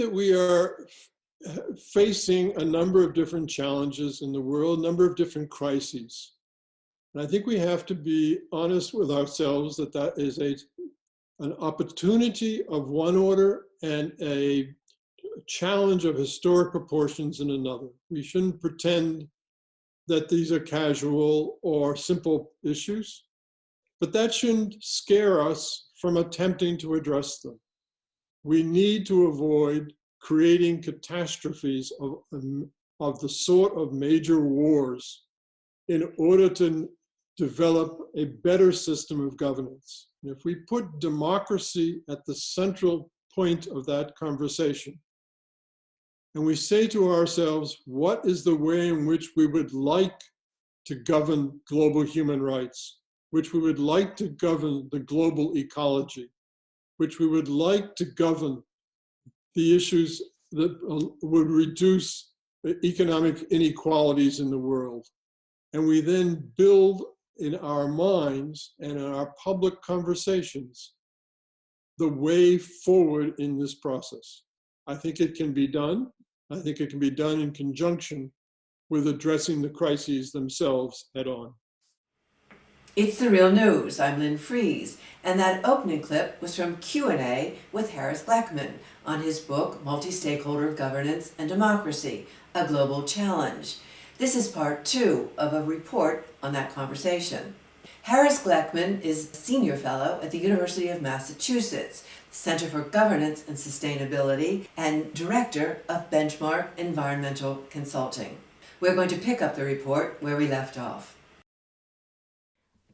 that we are facing a number of different challenges in the world, a number of different crises. And I think we have to be honest with ourselves that that is an opportunity of one order and a challenge of historic proportions in another. We shouldn't pretend that these are casual or simple issues, but that shouldn't scare us from attempting to address them. We need to avoid creating catastrophes of the sort of major wars in order to develop a better system of governance. And if we put democracy at the central point of that conversation, and we say to ourselves, what is the way in which we would like to govern global human rights, which we would like to govern the global ecology, which we would like to govern the issues that would reduce economic inequalities in the world. And we then build in our minds and in our public conversations the way forward in this process. I think it can be done. I think it can be done in conjunction with addressing the crises themselves head on. It's The Real News. I'm Lynn Fries, and that opening clip was from Q&A with Harris Gleckman on his book, Multi-Stakeholder Governance and Democracy, A Global Challenge. This is part 2 of a report on that conversation. Harris Gleckman is a senior fellow at the University of Massachusetts, Center for Governance and Sustainability, and director of Benchmark Environmental Consulting. We're going to pick up the report where we left off.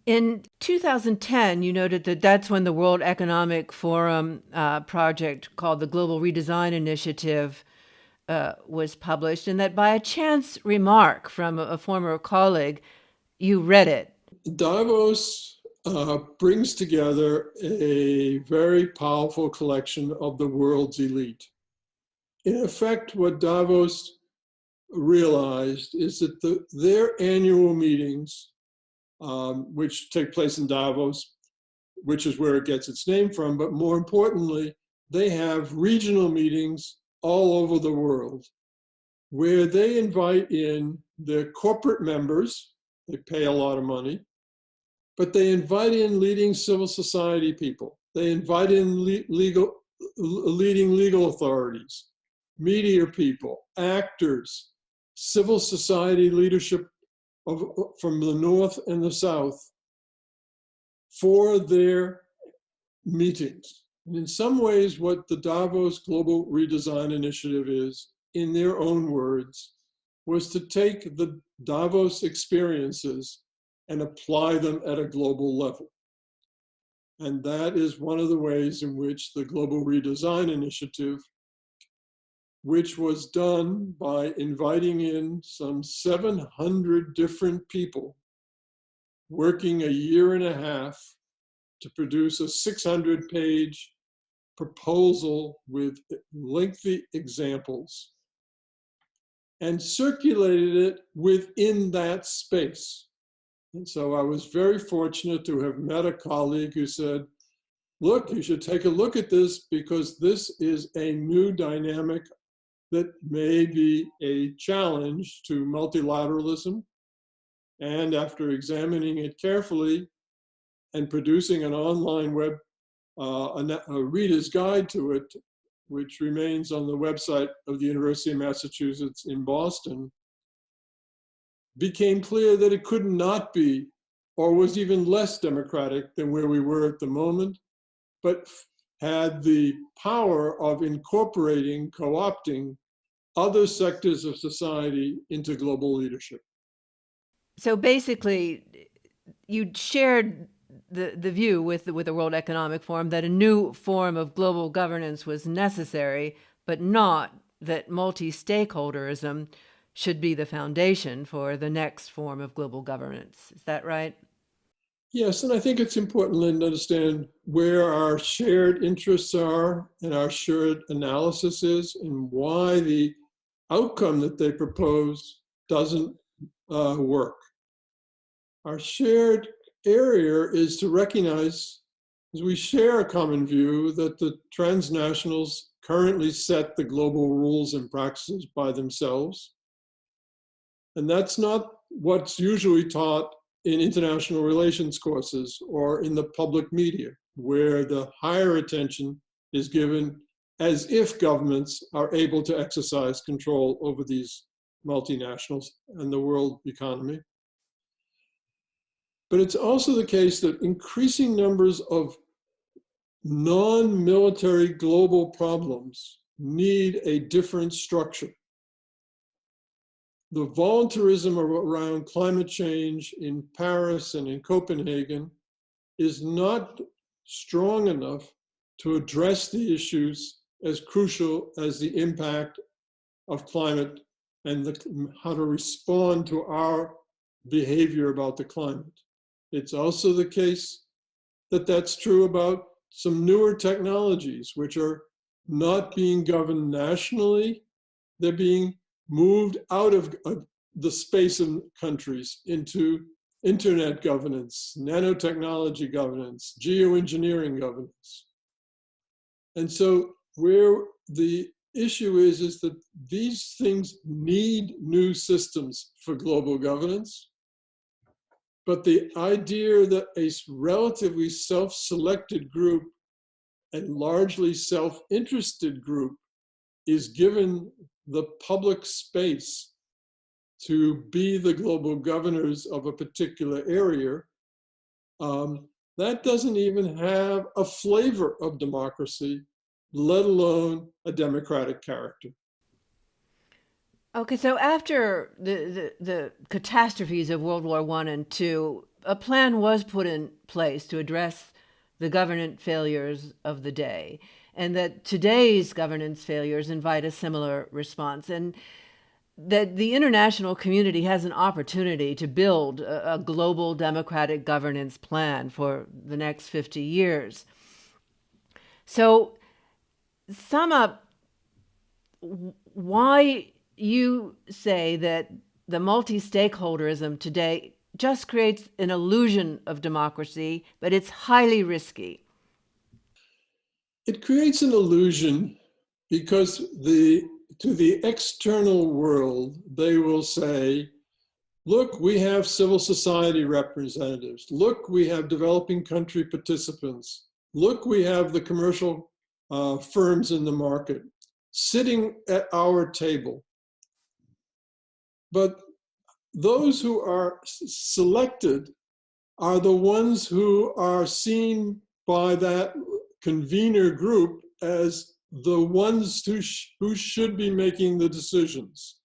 In 2010, you noted that that's when the World Economic Forum project called the Global Redesign Initiative was published, and that by a chance remark from a former colleague, you read it. Davos brings together a very powerful collection of the world's elite. In effect, what Davos realized is that their annual meetings, which take place in Davos, which is where it gets its name from, but more importantly, they have regional meetings all over the world where they invite in their corporate members. They pay a lot of money, but they invite in leading civil society people. They invite in leading legal authorities, media people, actors, civil society leadership from the North and the South for their meetings. And in some ways, what the Davos Global Redesign Initiative is, in their own words, was to take the Davos experiences and apply them at a global level. And that is one of the ways in which the Global Redesign Initiative, which was done by inviting in some 700 different people, working a year and a half to produce a 600-page proposal with lengthy examples, and circulated it within that space. And so I was very fortunate to have met a colleague who said, look, you should take a look at this because this is a new dynamic that may be a challenge to multilateralism. And after examining it carefully and producing an online web, a reader's guide to it, which remains on the website of the University of Massachusetts in Boston, became clear that it could not be, or was even less democratic than where we were at the moment, but had the power of incorporating, co-opting other sectors of society into global leadership. So basically, you shared the view with the World Economic Forum that a new form of global governance was necessary, but not that multi-stakeholderism should be the foundation for the next form of global governance. Is that right? Yes, and I think it's important, Lynn, to understand where our shared interests are and our shared analysis is and why the outcome that they propose doesn't work. Our shared area is to recognize, as we share a common view, that the transnationals currently set the global rules and practices by themselves. And that's not what's usually taught in international relations courses or in the public media, where the higher attention is given as if governments are able to exercise control over these multinationals and the world economy. But it's also the case that increasing numbers of non-military global problems need a different structure. The voluntarism around climate change in Paris and in Copenhagen is not strong enough to address the issues as crucial as the impact of climate and how to respond to our behavior about the climate. It's also the case that that's true about some newer technologies, which are not being governed nationally. They're being moved out of the space of countries into internet governance, nanotechnology governance, geoengineering governance. And so where the issue is that these things need new systems for global governance. But the idea that a relatively self-selected group and largely self-interested group is given the public space to be the global governors of a particular area, that doesn't even have a flavor of democracy, let alone a democratic character. Okay, so after the catastrophes of World War I and II, a plan was put in place to address the governance failures of the day, and that today's governance failures invite a similar response, and that the international community has an opportunity to build a global democratic governance plan for the next 50 years. So sum up why you say that the multi-stakeholderism today just creates an illusion of democracy, but it's highly risky. It creates an illusion because to the external world, they will say, look, we have civil society representatives. Look, we have developing country participants. Look, we have the commercial firms in the market sitting at our table. But those who are selected are the ones who are seen by that convener group as the ones who should be making the decisions.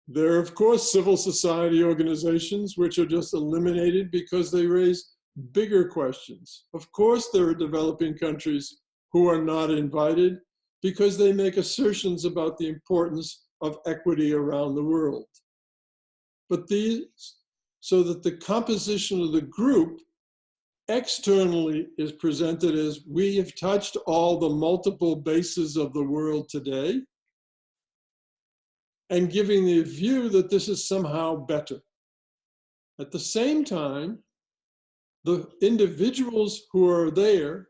There are, of course, civil society organizations which are just eliminated because they raise bigger questions. Of course, there are developing countries who are not invited because they make assertions about the importance of equity around the world. But so that the composition of the group externally is presented as we have touched all the multiple bases of the world today, and giving the view that this is somehow better. At the same time, the individuals who are there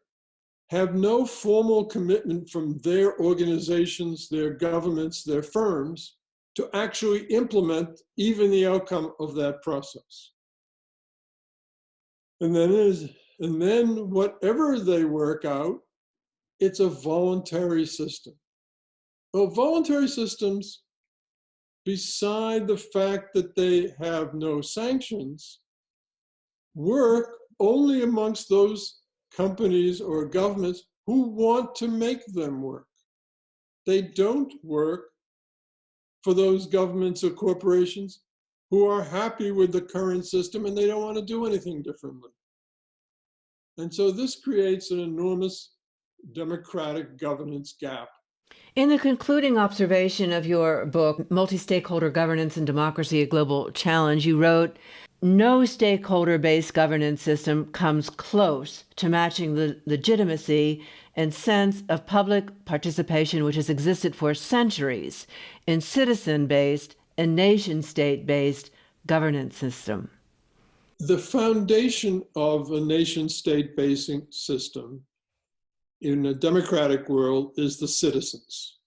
have no formal commitment from their organizations, their governments, their firms to actually implement even the outcome of that process. And then whatever they work out, it's a voluntary system. Well, voluntary systems, beside the fact that they have no sanctions, work only amongst those companies or governments who want to make them work. They don't work for those governments or corporations who are happy with the current system and they don't want to do anything differently. And so this creates an enormous democratic governance gap. In the concluding observation of your book, Multi-Stakeholder Governance and Democracy, a Global Challenge, you wrote, no stakeholder-based governance system comes close to matching the legitimacy and sense of public participation which has existed for centuries in citizen-based and nation-state-based governance system. The foundation of a nation-state-based system in a democratic world is the citizens.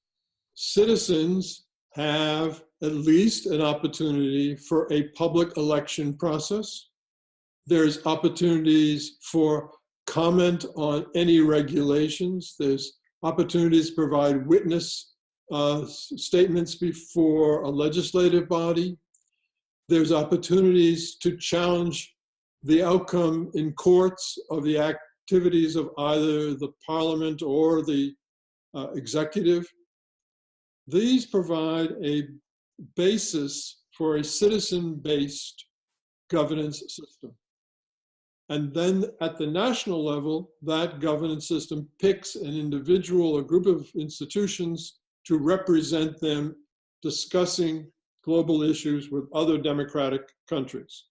Citizens have at least an opportunity for a public election process. There's opportunities for comment on any regulations. There's opportunities to provide witness statements before a legislative body. There's opportunities to challenge the outcome in courts of the activities of either the parliament or the executive. These provide a basis for a citizen-based governance system. And then at the national level, that governance system picks an individual or group of institutions to represent them discussing global issues with other democratic countries.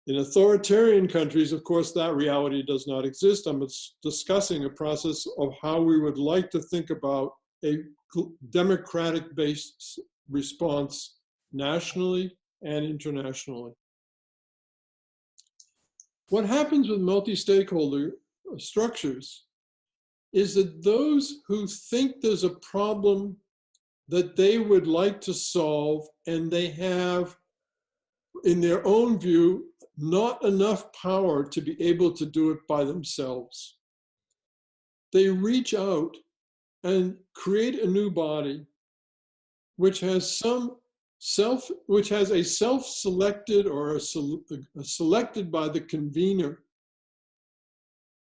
In authoritarian countries, of course, that reality does not exist. I'm discussing a process of how we would like to think about a democratic-based response nationally and internationally. What happens with multi-stakeholder structures is that those who think there's a problem that they would like to solve, and they have, in their own view, not enough power to be able to do it by themselves. They reach out and create a new body which has a self-selected or a selected by the convener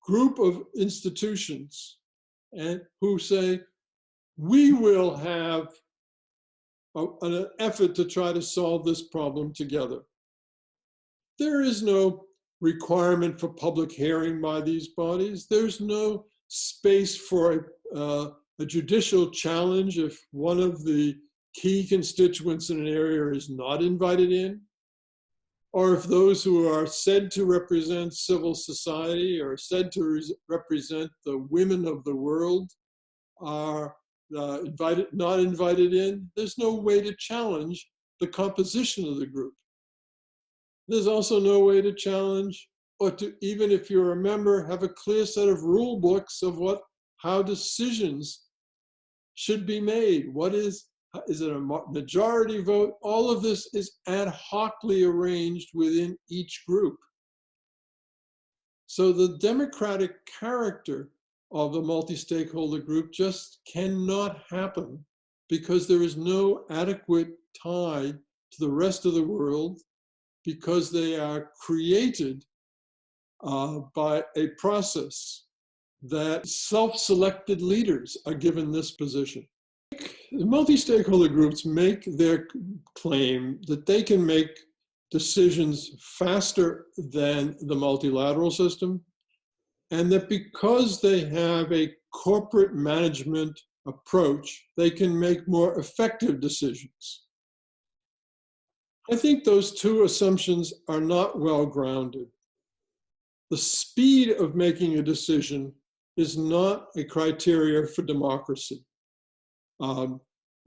group of institutions, and who say, we will have an effort to try to solve this problem together. There is no requirement for public hearing by these bodies. There's no space for a judicial challenge if one of the key constituents in an area is not invited in, or if those who are said to represent civil society or said to represent the women of the world are not invited in. There's no way to challenge the composition of the group. There's also no way to challenge, or to, even if you're a member, have a clear set of rule books of how decisions should be made. Is it a majority vote? All of this is ad hocly arranged within each group. So the democratic character of the multi-stakeholder group just cannot happen because there is no adequate tie to the rest of the world, because they are created by a process that self-selected leaders are given this position. The multi-stakeholder groups make their claim that they can make decisions faster than the multilateral system, and that because they have a corporate management approach, they can make more effective decisions. I think those two assumptions are not well grounded. The speed of making a decision is not a criteria for democracy.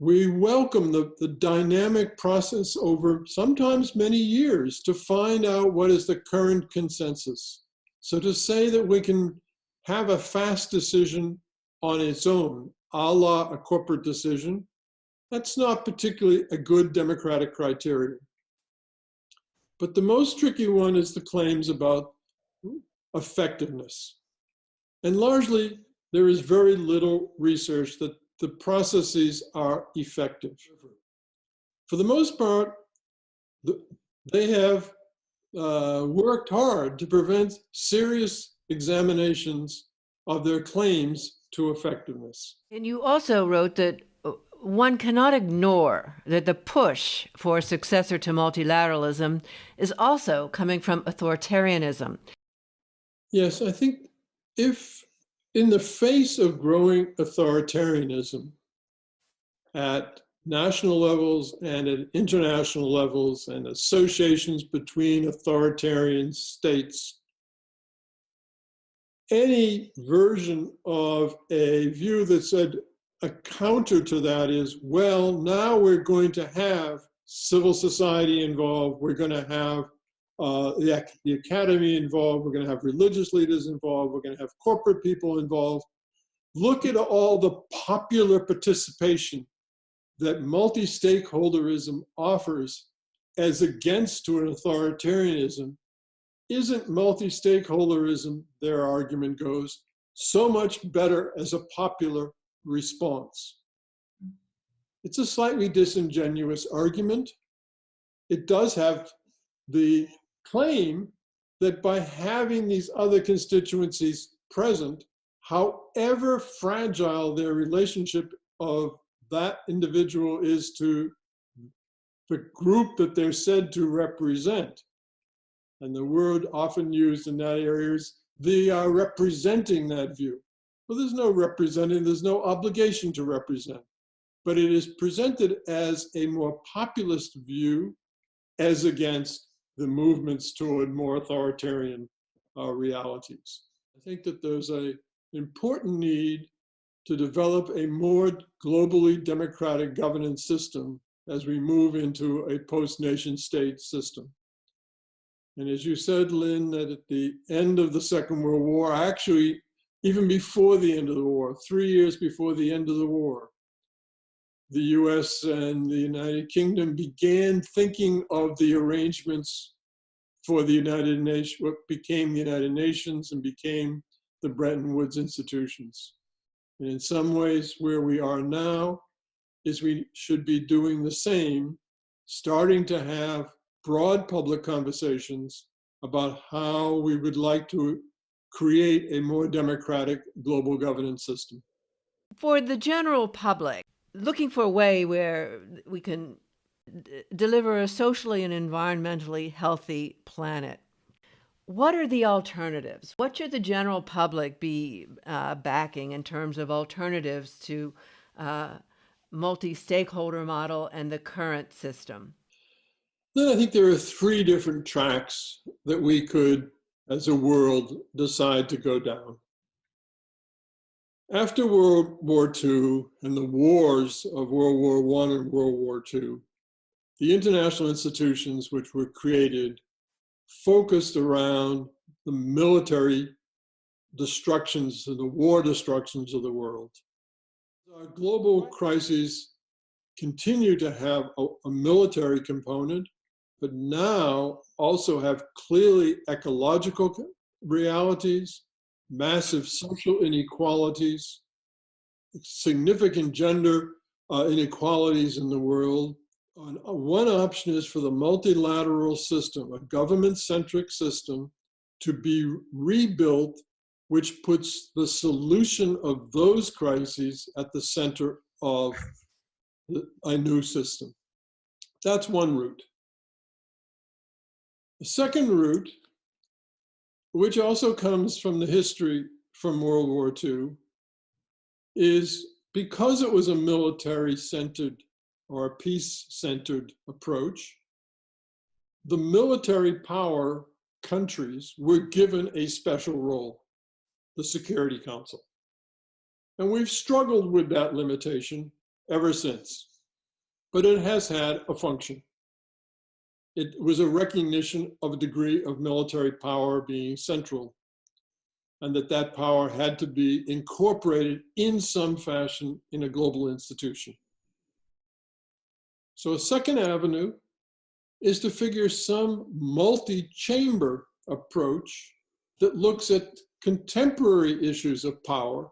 We welcome the dynamic process over sometimes many years to find out what is the current consensus. So to say that we can have a fast decision on its own, a la a corporate decision, that's not particularly a good democratic criteria. But the most tricky one is the claims about effectiveness. And largely, there is very little research that the processes are effective. For the most part, they have worked hard to prevent serious examinations of their claims to effectiveness. And you also wrote that one cannot ignore that the push for a successor to multilateralism is also coming from authoritarianism. Yes, I think if in the face of growing authoritarianism at national levels and at international levels and associations between authoritarian states, any version of a view that said a counter to that is, well, now we're going to have civil society involved, we're going to have the academy involved, we're going to have religious leaders involved, we're going to have corporate people involved. Look at all the popular participation that multi-stakeholderism offers as against to an authoritarianism. Isn't multi-stakeholderism, their argument goes, so much better as a popular response? It's a slightly disingenuous argument. It does have the claim that by having these other constituencies present, however fragile their relationship of that individual is to the group that they're said to represent, and the word often used in that area is they are representing that view. Well, there's no representing, there's no obligation to represent, but it is presented as a more populist view as against the movements toward more authoritarian realities. I think that there's an important need to develop a more globally democratic governance system as we move into a post-nation state system. And as you said, Lynn, that at the end of the Second World War, actually, even before the end of the war, 3 years before the end of the war, the US and the United Kingdom began thinking of the arrangements for the United Nations, what became the United Nations and became the Bretton Woods institutions. And in some ways, where we are now is we should be doing the same, starting to have broad public conversations about how we would like to create a more democratic global governance system. For the general public, looking for a way where we can deliver a socially and environmentally healthy planet, what are the alternatives? What should the general public be backing in terms of alternatives to multi-stakeholder model and the current system? Then I think there are 3 different tracks that we could, as a world, decide to go down. After World War II and the wars of World War I and World War II, the international institutions which were created focused around the military destructions and the war destructions of the world. Our global crises continue to have a military component, but now also have clearly ecological realities, massive social inequalities, significant gender inequalities in the world. One option is for the multilateral system, a government-centric system, to be rebuilt, which puts the solution of those crises at the center of a new system. That's one route. The second route, which also comes from the history from World War II, is because it was a military-centered or a peace-centered approach, the military power countries were given a special role, the Security Council. And we've struggled with that limitation ever since, but it has had a function. It was a recognition of a degree of military power being central, and that power had to be incorporated in some fashion in a global institution. So a second avenue is to figure some multi-chamber approach that looks at contemporary issues of power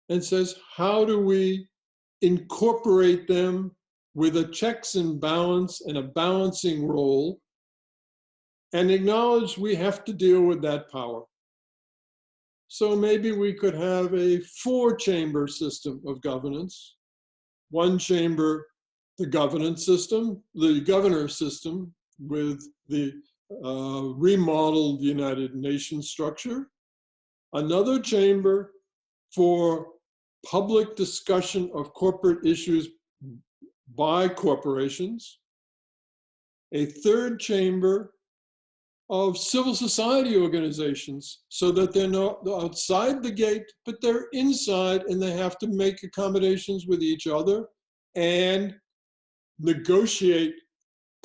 and says, how do we incorporate them with a checks and balance and a balancing role, and acknowledge we have to deal with that power. So maybe we could have a 4-chamber system of governance. 1 chamber, the governance system, the governor system with the remodeled United Nations structure. Another chamber for public discussion of corporate issues by corporations. A 3rd chamber of civil society organizations so that they're not outside the gate, but they're inside and they have to make accommodations with each other and negotiate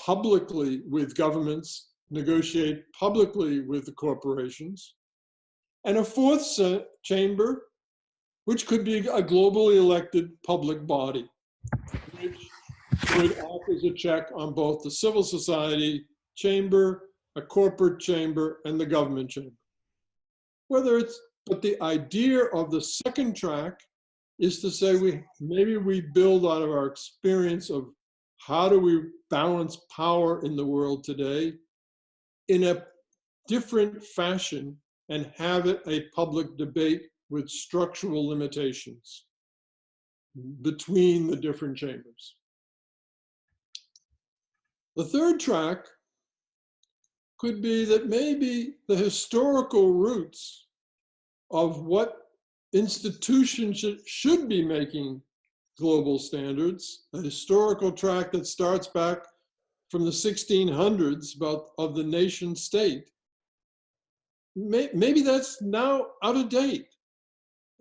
publicly with governments negotiate publicly with the corporations, and a fourth chamber, which could be a globally elected public body, which would act as a check on both the civil society chamber, a corporate chamber, and the government chamber. But the idea of the second track is to say maybe we build out of our experience of how do we balance power in the world today in a different fashion and have it a public debate with structural limitations between the different chambers. The third track could be that maybe the historical roots of what institutions should be making global standards, a historical track that starts back from the 1600s of the nation state, maybe that's now out of date.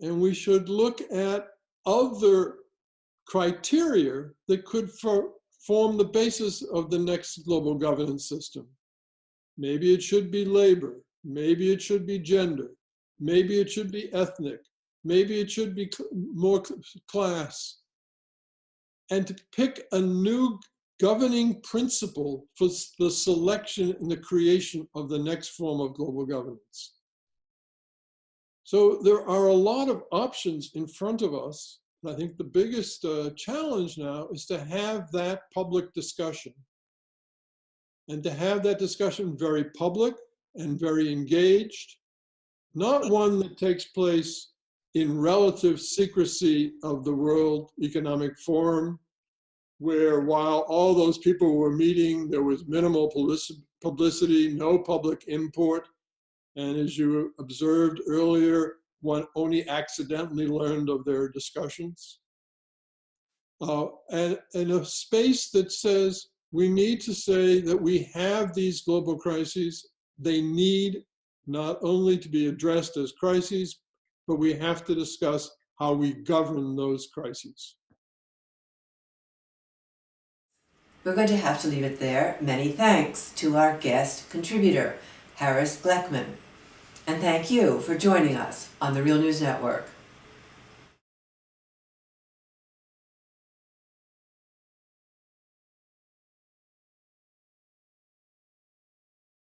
And we should look at other criteria that could form the basis of the next global governance system. Maybe it should be labor. Maybe it should be gender. Maybe it should be ethnic. Maybe it should be more class. And to pick a new governing principle for the selection and the creation of the next form of global governance. So there are a lot of options in front of us. And I think the biggest challenge now is to have that public discussion. And to have that discussion very public and very engaged, not one that takes place in relative secrecy of the World Economic Forum, where while all those people were meeting, there was minimal publicity, no public import. And as you observed earlier, one only accidentally learned of their discussions. And a space that says we need to say that we have these global crises. They need not only to be addressed as crises, but we have to discuss how we govern those crises. We're going to have to leave it there. Many thanks to our guest contributor, Harris Gleckman. And thank you for joining us on the Real News Network.